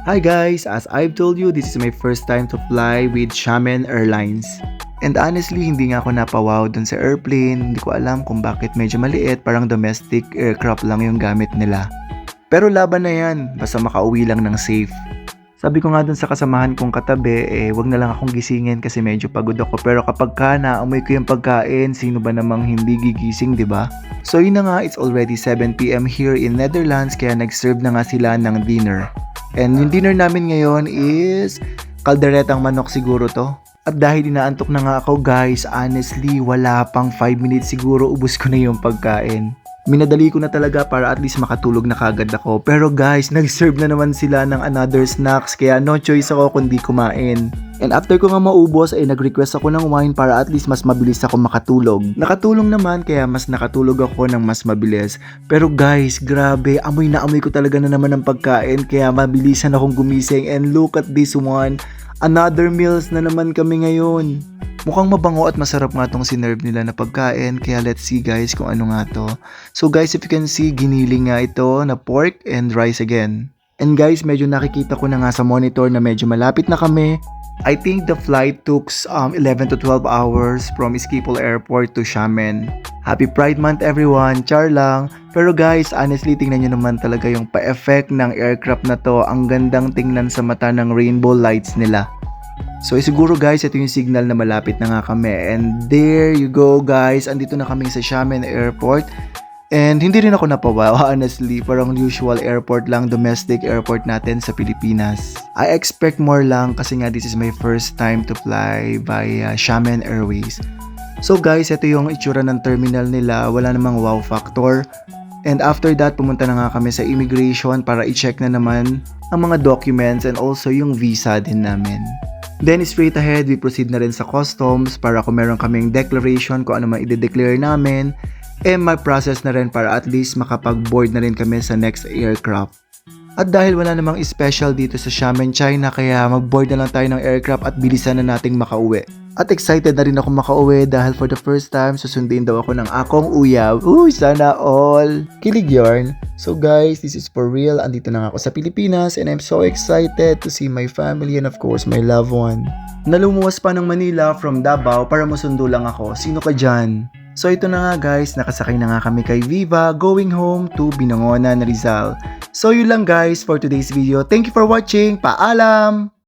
Hi guys, as I've told you, this is my first time to fly with Xiamen Airlines. And honestly, hindi nga ako napawaw dun sa airplane. Hindi ko alam kung bakit medyo maliit, parang domestic aircraft lang yung gamit nila. Pero laban na yan, basta makauwi lang ng safe. Sabi ko nga dun sa kasamahan kong katabi, wag na lang akong gisingin kasi medyo pagod ako. Pero kapag ka naamoy ko yung pagkain, sino ba namang hindi gigising, di ba? So yun na nga, it's already 7 p.m. here in Netherlands kaya nag-serve na nga sila ng dinner. And yung dinner namin ngayon is kalderetang manok siguro to. At dahil inaantok na nga ako guys, honestly wala pang 5 minutes siguro ubos ko na yung pagkain. Minadali ko na talaga para at least makatulog na kagad ako. Pero guys, nag-serve na naman sila ng another snacks kaya no choice ako kundi kumain. And after ko nga maubos ay nag-request ako ng wine para at least mas mabilis ako makatulog. Nakatulong naman kaya mas nakatulog ako ng mas mabilis. Pero guys, grabe, amoy na amoy ko talaga na naman ng pagkain kaya mabilisan akong gumising. And look at this one, another meals na naman kami ngayon. Mukhang mabango at masarap nga tong sinerve nila na pagkain kaya let's see guys kung ano nga to. So guys, if you can see, giniling nga ito na pork and rice again. And guys, medyo nakikita ko na nga sa monitor na medyo malapit na kami. I think the flight took 11 to 12 hours from Schiphol Airport to Xiamen. Happy Pride Month everyone, char lang. Pero guys, honestly tingnan nyo naman talaga yung pa-effect ng aircraft na to. Ang gandang tingnan sa mata ng rainbow lights nila. So siguro guys, ito yung signal na malapit na nga kami. And there you go guys, andito na kami sa Xiamen Airport. And hindi rin ako napawaw, honestly, parang usual airport lang, domestic airport natin sa Pilipinas. I expect more lang kasi nga this is my first time to fly via Xiamen Airways. So guys, ito yung itsura ng terminal nila, wala namang wow factor. And after that, pumunta na nga kami sa immigration para i-check na naman ang mga documents and also yung visa din namin. Then straight ahead, we proceed na rin sa customs para kung meron kaming declaration kung ano man i-declare namin. May process na rin para at least makapag-board na rin kami sa next aircraft. At dahil wala namang special dito sa Xiamen, China, kaya mag-board na lang tayo ng aircraft at bilisan na nating makauwi. At excited na rin ako makauwi dahil for the first time susundin daw ako ng akong uyab. Uy, sana all! Kilig yarn! So guys, this is for real. Andito na nga ako sa Pilipinas and I'm so excited to see my family and of course my loved one. Nalumuwas pa ng Manila from Davao para masundo lang ako. Sino ka dyan? So ito na nga guys, nakasakay na nga kami kay Viva going home to Binangonan, Rizal. So yun lang guys for today's video. Thank you for watching. Paalam!